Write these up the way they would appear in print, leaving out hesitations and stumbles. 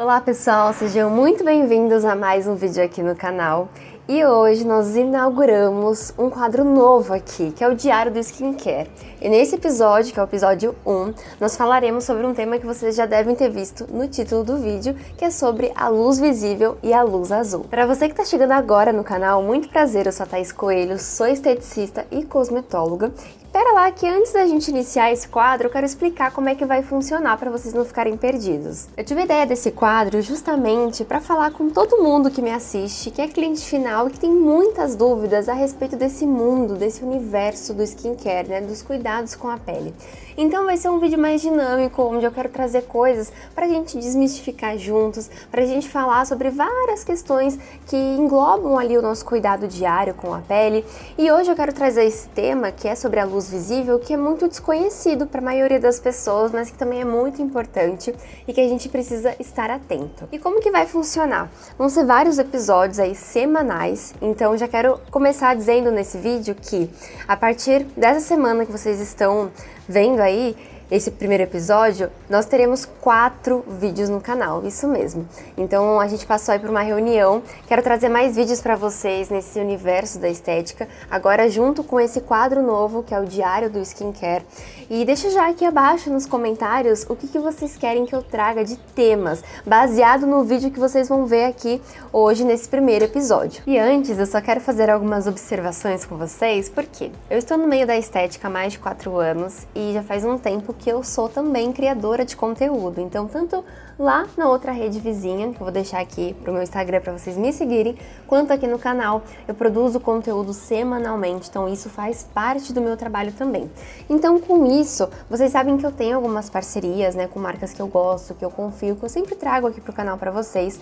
Olá pessoal, sejam muito bem-vindos a mais um vídeo aqui no canal. E hoje nós inauguramos um quadro novo aqui, que é o Diário do Skincare. E nesse episódio, que é o episódio 1, nós falaremos sobre um tema que vocês já devem ter visto no título do vídeo, que é sobre a luz visível e a luz azul. Para você que está chegando agora no canal, muito prazer, eu sou a Thaís Coelho, sou esteticista e cosmetóloga. Espera lá que antes da gente iniciar esse quadro, eu quero explicar como é que vai funcionar para vocês não ficarem perdidos. Eu tive a ideia desse quadro justamente para falar com todo mundo que me assiste, que é cliente final e que tem muitas dúvidas a respeito desse mundo, desse universo do skincare, né, dos cuidados com a pele. Então vai ser um vídeo mais dinâmico, onde eu quero trazer coisas para a gente desmistificar juntos, para a gente falar sobre várias questões que englobam ali o nosso cuidado diário com a pele. E hoje eu quero trazer esse tema que é sobre a luz visível, que é muito desconhecido para a maioria das pessoas, mas que também é muito importante e que a gente precisa estar atento. E como que vai funcionar? Vão ser vários episódios aí semanais, então já quero começar dizendo nesse vídeo que a partir dessa semana que vocês estão vendo aí esse primeiro episódio, nós teremos 4 vídeos no canal, isso mesmo. Então a gente passou aí por uma reunião, quero trazer mais vídeos para vocês nesse universo da estética, agora junto com esse quadro novo que é o Diário do Skincare. E deixa já aqui abaixo nos comentários o que vocês querem que eu traga de temas, baseado no vídeo que vocês vão ver aqui hoje nesse primeiro episódio. E antes eu só quero fazer algumas observações com vocês, porque eu estou no meio da estética há mais de 4 anos e já faz um tempo que eu sou também criadora de conteúdo, então tanto lá na outra rede vizinha, que eu vou deixar aqui pro meu Instagram para vocês me seguirem, quanto aqui no canal, eu produzo conteúdo semanalmente, então isso faz parte do meu trabalho também. Então com isso, vocês sabem que eu tenho algumas parcerias, né, com marcas que eu gosto, que eu confio, que eu sempre trago aqui pro canal para vocês.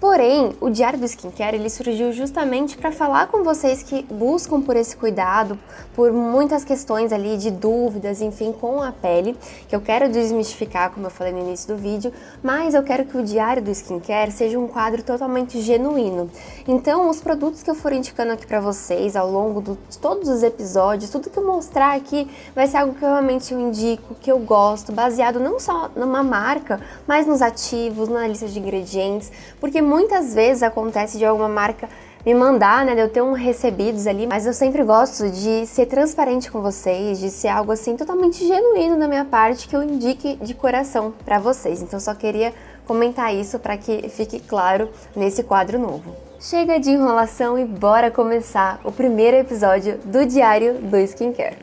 Porém, o Diário do Skincare, ele surgiu justamente para falar com vocês que buscam por esse cuidado, por muitas questões ali de dúvidas, enfim, com a pele, que eu quero desmistificar, como eu falei no início do vídeo, mas eu quero que o Diário do Skincare seja um quadro totalmente genuíno. Então, os produtos que eu for indicando aqui para vocês ao longo de todos os episódios, tudo que eu mostrar aqui vai ser algo que eu realmente indico, que eu gosto, baseado não só numa marca, mas nos ativos, na lista de ingredientes, porque muitas vezes acontece de alguma marca me mandar, né, de eu ter recebidos ali, mas eu sempre gosto de ser transparente com vocês, de ser algo assim totalmente genuíno da minha parte, que eu indique de coração para vocês. Então só queria comentar isso para que fique claro nesse quadro novo. Chega de enrolação e bora começar o primeiro episódio do Diário do Skincare.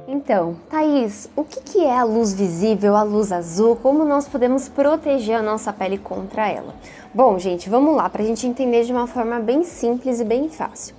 Então, Thaís, o que é a luz visível, a luz azul? Como nós podemos proteger a nossa pele contra ela? Bom, gente, vamos lá, para a gente entender de uma forma bem simples e bem fácil.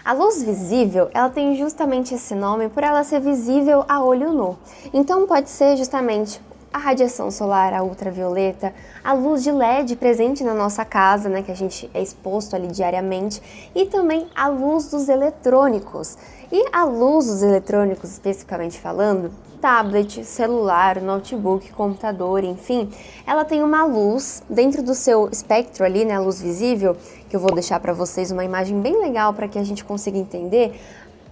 A luz visível, ela tem justamente esse nome por ela ser visível a olho nu. Então pode ser justamente a radiação solar, a ultravioleta, a luz de LED presente na nossa casa, né, que a gente é exposto ali diariamente, e também a luz dos eletrônicos. E a luz dos eletrônicos, especificamente falando, tablet, celular, notebook, computador, enfim, ela tem uma luz dentro do seu espectro ali, né, a luz visível, que eu vou deixar para vocês uma imagem bem legal para que a gente consiga entender,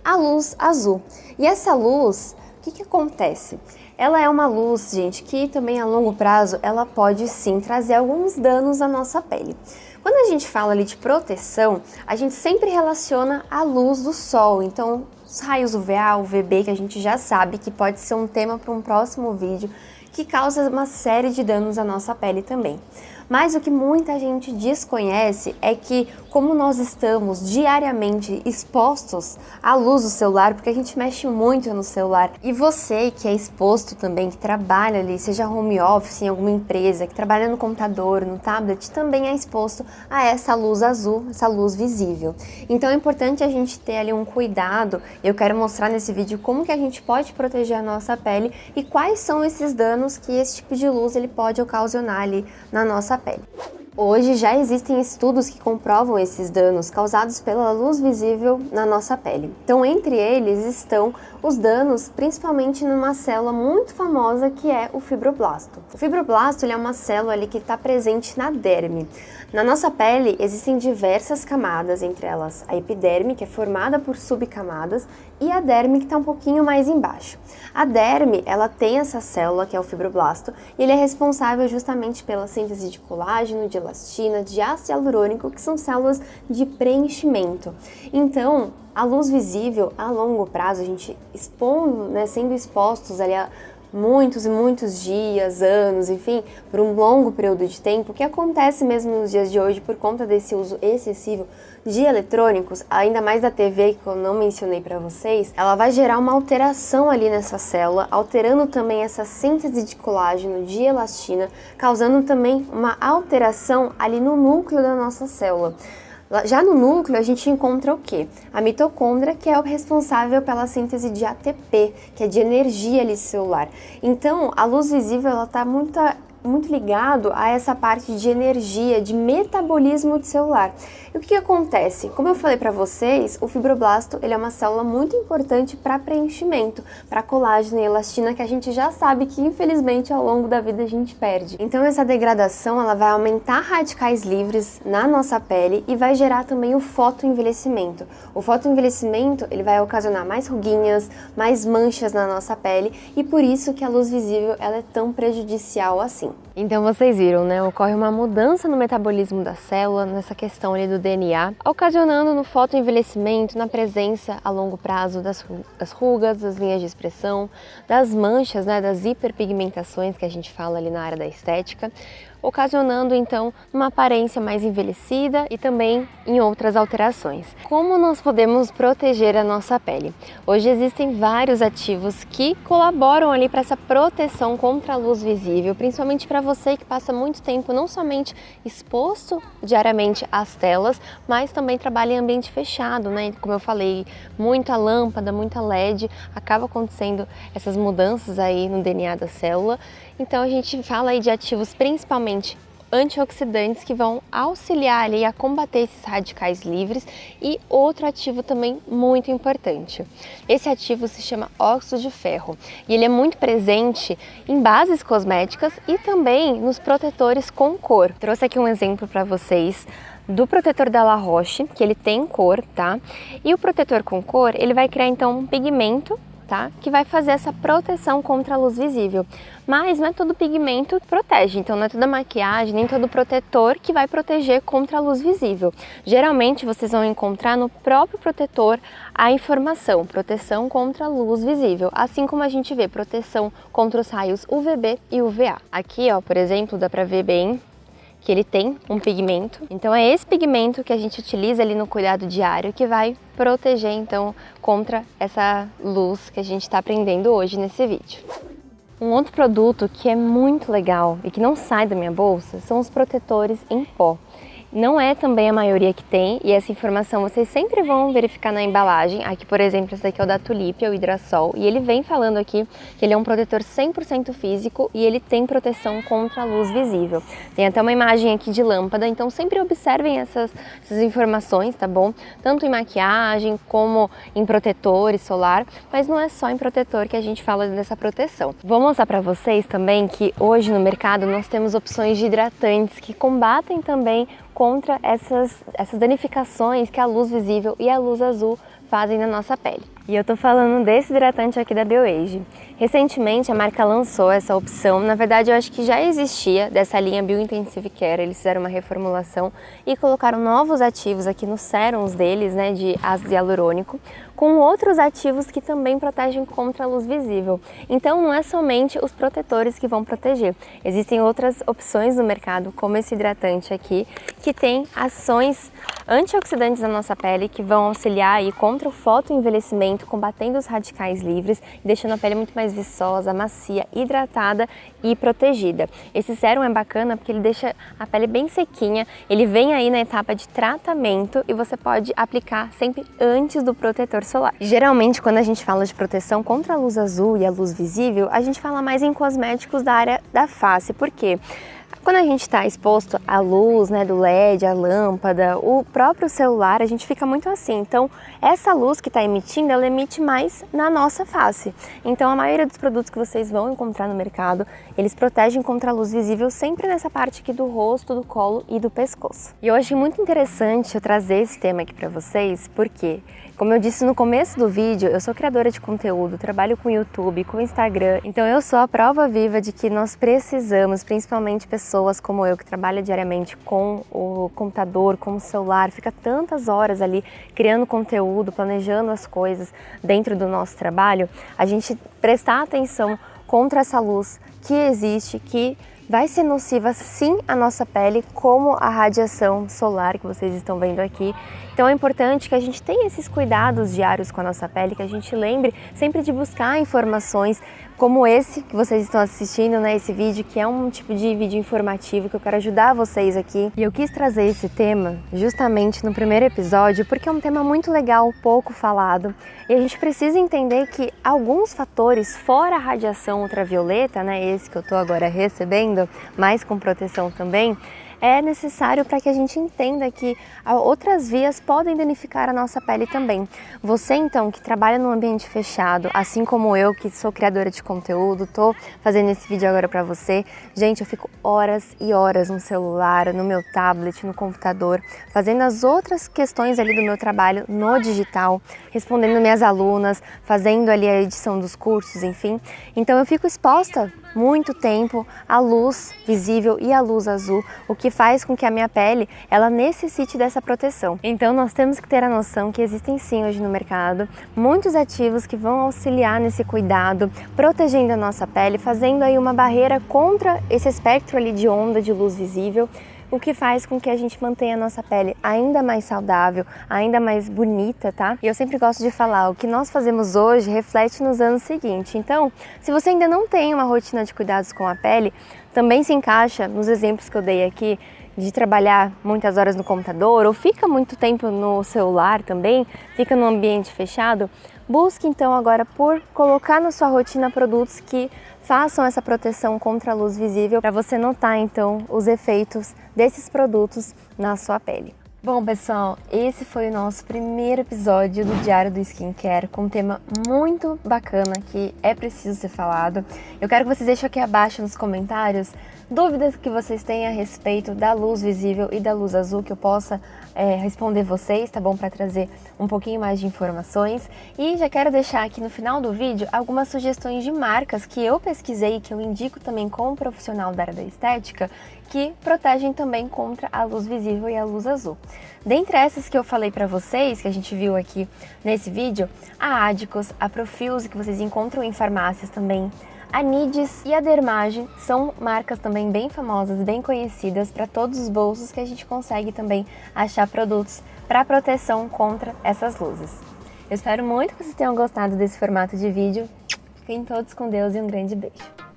a luz azul. E essa luz, o que acontece? Ela é uma luz, gente, que também a longo prazo ela pode sim trazer alguns danos à nossa pele. Quando a gente fala ali de proteção, a gente sempre relaciona a luz do sol, então os raios UVA, UVB, que a gente já sabe que pode ser um tema para um próximo vídeo, que causa uma série de danos à nossa pele também. Mas o que muita gente desconhece é que, como nós estamos diariamente expostos à luz do celular, porque a gente mexe muito no celular, e você que é exposto também, que trabalha ali, seja home office em alguma empresa, que trabalha no computador, no tablet, também é exposto a essa luz azul, essa luz visível. Então é importante a gente ter ali um cuidado. Eu quero mostrar nesse vídeo como que a gente pode proteger a nossa pele e quais são esses danos que esse tipo de luz ele pode ocasionar ali na nossa pele. Hoje já existem estudos que comprovam esses danos causados pela luz visível na nossa pele. Então, entre eles estão os danos principalmente numa célula muito famosa que é o fibroblasto. O fibroblasto ele é uma célula ali que está presente na derme. Na nossa pele existem diversas camadas, entre elas a epiderme, que é formada por subcamadas, e a derme, que está um pouquinho mais embaixo. A derme, ela tem essa célula, que é o fibroblasto, e ele é responsável justamente pela síntese de colágeno, de elastina, de ácido hialurônico, que são células de preenchimento. Então, a luz visível, a longo prazo, a gente expondo, né, sendo expostos ali a muitos e muitos dias, anos, enfim, por um longo período de tempo, que acontece mesmo nos dias de hoje por conta desse uso excessivo de eletrônicos, ainda mais da TV, que eu não mencionei para vocês, ela vai gerar uma alteração ali nessa célula, alterando também essa síntese de colágeno, de elastina, causando também uma alteração ali no núcleo da nossa célula. Já no núcleo, a gente encontra o quê? A mitocôndria, que é o responsável pela síntese de ATP, que é de energia ali celular. Então, a luz visível, ela está muito ligado a essa parte de energia, de metabolismo celular. E o que acontece? Como eu falei para vocês, o fibroblasto ele é uma célula muito importante para preenchimento, para colágeno e elastina, que a gente já sabe que infelizmente ao longo da vida a gente perde. Então essa degradação ela vai aumentar radicais livres na nossa pele e vai gerar também o fotoenvelhecimento. O fotoenvelhecimento ele vai ocasionar mais ruguinhas, mais manchas na nossa pele e por isso que a luz visível ela é tão prejudicial assim. Então vocês viram, né? Ocorre uma mudança no metabolismo da célula, nessa questão ali do DNA, ocasionando no fotoenvelhecimento, na presença a longo prazo das rugas, das linhas de expressão, das manchas, né? Das hiperpigmentações que a gente fala ali na área da estética, ocasionando então uma aparência mais envelhecida e também em outras alterações. Como nós podemos proteger a nossa pele? Hoje existem vários ativos que colaboram ali para essa proteção contra a luz visível, principalmente para você que passa muito tempo não somente exposto diariamente às telas, mas também trabalha em ambiente fechado, né? Como eu falei, muita lâmpada, muita LED, acaba acontecendo essas mudanças aí no DNA da célula. Então a gente fala aí de ativos principalmente antioxidantes que vão auxiliar ali a combater esses radicais livres e outro ativo também muito importante. Esse ativo se chama óxido de ferro e ele é muito presente em bases cosméticas e também nos protetores com cor. Trouxe aqui um exemplo para vocês do protetor da La Roche, que ele tem cor, tá? E o protetor com cor, ele vai criar então um pigmento, tá? Que vai fazer essa proteção contra a luz visível. Mas não é todo pigmento que protege, então não é toda maquiagem, nem todo protetor que vai proteger contra a luz visível. Geralmente vocês vão encontrar no próprio protetor a informação, proteção contra a luz visível, assim como a gente vê proteção contra os raios UVB e UVA. Aqui, ó, por exemplo, dá pra ver bem que ele tem um pigmento, então é esse pigmento que a gente utiliza ali no cuidado diário que vai proteger então contra essa luz que a gente está aprendendo hoje nesse vídeo. Um outro produto que é muito legal e que não sai da minha bolsa são os protetores em pó. Não é também a maioria que tem, e essa informação vocês sempre vão verificar na embalagem. Aqui, por exemplo, esse daqui é o da Tulip, é o Hidrasol, e ele vem falando aqui que ele é um protetor 100% físico e ele tem proteção contra a luz visível. Tem até uma imagem aqui de lâmpada, então sempre observem essas informações, tá bom? Tanto em maquiagem como em protetores solar, mas não é só em protetor que a gente fala dessa proteção. Vou mostrar para vocês também que hoje no mercado nós temos opções de hidratantes que combatem também contra essas danificações que a luz visível e a luz azul fazem na nossa pele. E eu tô falando desse hidratante aqui da BioAge. Recentemente a marca lançou essa opção, na verdade eu acho que já existia dessa linha Biointensive Care, eles fizeram uma reformulação e colocaram novos ativos aqui nos sérums deles, né, de ácido hialurônico, com outros ativos que também protegem contra a luz visível. Então não é somente os protetores que vão proteger, existem outras opções no mercado, como esse hidratante aqui, que tem ações antioxidantes na nossa pele que vão auxiliar aí contra o fotoenvelhecimento, combatendo os radicais livres e deixando a pele muito mais viçosa, macia, hidratada e protegida. Esse sérum é bacana porque ele deixa a pele bem sequinha, ele vem aí na etapa de tratamento e você pode aplicar sempre antes do protetor solar. Geralmente quando a gente fala de proteção contra a luz azul e a luz visível, a gente fala mais em cosméticos da área da face, por quê? Quando a gente está exposto à luz, né, do LED, a lâmpada, o próprio celular, a gente fica muito assim. Então, essa luz que está emitindo, ela emite mais na nossa face. Então, a maioria dos produtos que vocês vão encontrar no mercado, eles protegem contra a luz visível sempre nessa parte aqui do rosto, do colo e do pescoço. E eu achei muito interessante eu trazer esse tema aqui para vocês, porque, como eu disse no começo do vídeo, eu sou criadora de conteúdo, trabalho com YouTube, com Instagram, então eu sou a prova viva de que nós precisamos, principalmente pessoas como eu, que trabalha diariamente com o computador, com o celular, fica tantas horas ali criando conteúdo, planejando as coisas dentro do nosso trabalho, a gente prestar atenção contra essa luz que existe, que vai ser nociva sim à nossa pele, como a radiação solar que vocês estão vendo aqui. Então é importante que a gente tenha esses cuidados diários com a nossa pele, que a gente lembre sempre de buscar informações como esse que vocês estão assistindo, né, esse vídeo, que é um tipo de vídeo informativo que eu quero ajudar vocês aqui. E eu quis trazer esse tema justamente no primeiro episódio porque é um tema muito legal, pouco falado, e a gente precisa entender que alguns fatores, fora a radiação ultravioleta, né, esse que eu tô agora recebendo, mas com proteção também, é necessário para que a gente entenda que outras vias podem danificar a nossa pele também. Você então que trabalha num ambiente fechado, assim como eu que sou criadora de conteúdo, tô fazendo esse vídeo agora para você. Gente, eu fico horas e horas no celular, no meu tablet, no computador, fazendo as outras questões ali do meu trabalho no digital, respondendo minhas alunas, fazendo ali a edição dos cursos, enfim. Então eu fico exposta muito tempo à luz visível e à luz azul, o que faz com que a minha pele ela necessite dessa proteção. Então nós temos que ter a noção que existem sim hoje no mercado muitos ativos que vão auxiliar nesse cuidado, protegendo a nossa pele, fazendo aí uma barreira contra esse espectro ali de onda de luz visível, o que faz com que a gente mantenha a nossa pele ainda mais saudável, ainda mais bonita, tá? E eu sempre gosto de falar, o que nós fazemos hoje reflete nos anos seguintes. Então, se você ainda não tem uma rotina de cuidados com a pele, também se encaixa nos exemplos que eu dei aqui, de trabalhar muitas horas no computador, ou fica muito tempo no celular também, fica no ambiente fechado, busque então agora por colocar na sua rotina produtos que façam essa proteção contra a luz visível para você notar então os efeitos desses produtos na sua pele. Bom pessoal, esse foi o nosso primeiro episódio do Diário do Skincare com um tema muito bacana que é preciso ser falado. Eu quero que vocês deixem aqui abaixo nos comentários dúvidas que vocês têm a respeito da luz visível e da luz azul, que eu possa responder vocês, tá bom? Para trazer um pouquinho mais de informações. E já quero deixar aqui no final do vídeo algumas sugestões de marcas que eu pesquisei e que eu indico também como profissional da área da estética, que protegem também contra a luz visível e a luz azul. Dentre essas que eu falei para vocês, que a gente viu aqui nesse vídeo, a Adicos, a Profuse, que vocês encontram em farmácias também, a Nidis e a Dermage são marcas também bem famosas, bem conhecidas para todos os bolsos, que a gente consegue também achar produtos para proteção contra essas luzes. Eu espero muito que vocês tenham gostado desse formato de vídeo. Fiquem todos com Deus e um grande beijo!